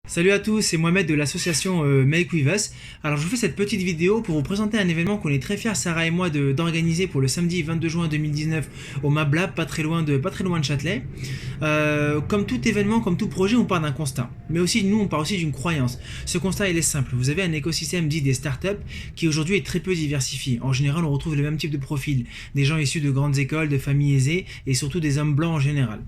Salut à tous, c'est Mohamed de l'association Make With Us. Alors je vous fais cette petite vidéo pour vous présenter un événement qu'on est très fiers, Sarah et moi, d'organiser pour le samedi 22 juin 2019 au Mab Lab, pas très loin de Châtelet. Comme tout événement, comme tout projet, on part d'un constat. Mais aussi, nous, on part aussi d'une croyance. Ce constat, il est simple. Vous avez un écosystème dit des startups qui aujourd'hui est très peu diversifié. En général, on retrouve le même type de profil. Des gens issus de grandes écoles, de familles aisées et surtout des hommes blancs en général.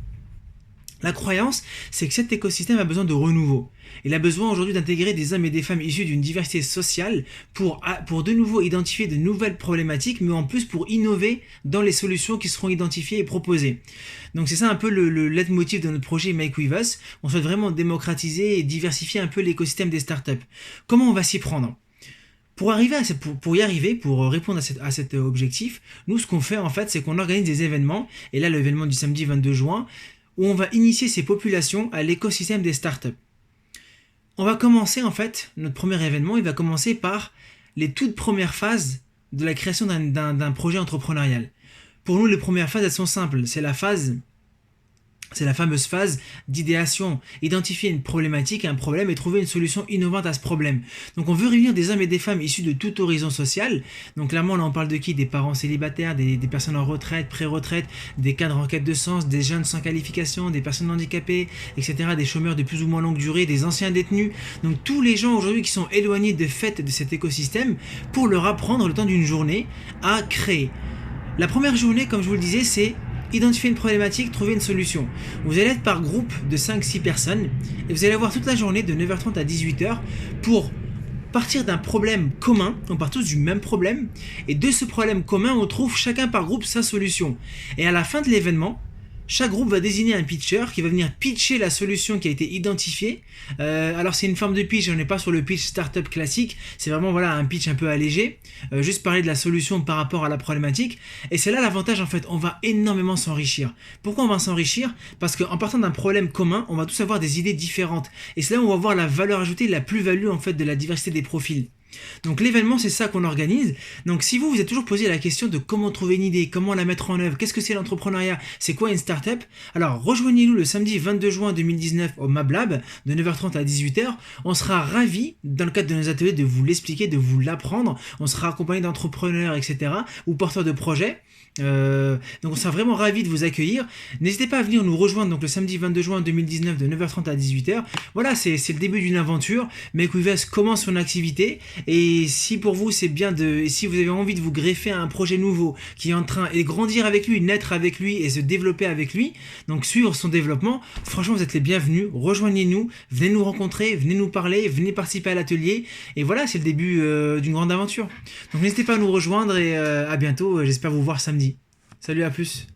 La croyance, c'est que cet écosystème a besoin de renouveau. Il a besoin aujourd'hui d'intégrer des hommes et des femmes issus d'une diversité sociale pour de nouveau identifier de nouvelles problématiques, mais en plus pour innover dans les solutions qui seront identifiées et proposées. Donc c'est ça un peu le leitmotiv de notre projet Make With Us. On souhaite vraiment démocratiser et diversifier un peu l'écosystème des startups. Comment on va s'y prendre ? Pour y arriver, pour répondre à cet objectif, nous ce qu'on fait en fait, c'est qu'on organise des événements, et là l'événement du samedi 22 juin, où on va initier ces populations à l'écosystème des startups. On va commencer en fait, notre premier événement, il va commencer par les toutes premières phases de la création d'un projet entrepreneurial. Pour nous, les premières phases, elles sont simples. C'est la fameuse phase d'idéation, identifier une problématique, un problème et trouver une solution innovante à ce problème. Donc on veut réunir des hommes et des femmes issus de tout horizon social. Donc clairement là on parle de qui ? Des parents célibataires, des personnes en retraite, pré-retraite, des cadres en quête de sens, des jeunes sans qualification, des personnes handicapées, etc. Des chômeurs de plus ou moins longue durée, des anciens détenus. Donc tous les gens aujourd'hui qui sont éloignés de fait de cet écosystème pour leur apprendre le temps d'une journée à créer. La première journée, comme je vous le disais, c'est identifier une problématique, trouver une solution. Vous allez être par groupe de 5-6 personnes et vous allez avoir toute la journée de 9h30 à 18h pour partir d'un problème commun. On part tous du même problème et de ce problème commun, on trouve chacun par groupe sa solution. Et à la fin de l'événement, chaque groupe va désigner un pitcher qui va venir pitcher la solution qui a été identifiée. Alors c'est une forme de pitch, on n'est pas sur le pitch startup classique, c'est vraiment voilà un pitch un peu allégé, juste parler de la solution par rapport à la problématique. Et c'est là l'avantage en fait, on va énormément s'enrichir. Pourquoi on va s'enrichir ? Parce qu'en partant d'un problème commun, on va tous avoir des idées différentes. Et c'est là où on va voir la valeur ajoutée, la plus-value en fait de la diversité des profils. Donc l'événement, c'est ça qu'on organise. Donc si vous êtes toujours posé la question de comment trouver une idée, comment la mettre en œuvre, qu'est-ce que c'est l'entrepreneuriat, c'est quoi une startup, alors rejoignez-nous le samedi 22 juin 2019 au Mab Lab de 9h30 à 18h. On sera ravis, dans le cadre de nos ateliers, de vous l'expliquer, de vous l'apprendre. On sera accompagné d'entrepreneurs, etc. ou porteurs de projets. Donc on sera vraiment ravis de vous accueillir. N'hésitez pas à venir nous rejoindre donc le samedi 22 juin 2019 de 9h30 à 18h. Voilà, c'est le début d'une aventure. Make With Us commence son activité et si pour vous c'est bien si vous avez envie de vous greffer à un projet nouveau qui est en train de grandir avec lui, naître avec lui et se développer avec lui, donc suivre son développement, franchement vous êtes les bienvenus. Rejoignez-nous, venez nous rencontrer, venez nous parler, venez participer à l'atelier et voilà, c'est le début d'une grande aventure. Donc n'hésitez pas à nous rejoindre et à bientôt, j'espère vous voir samedi. Salut, à plus.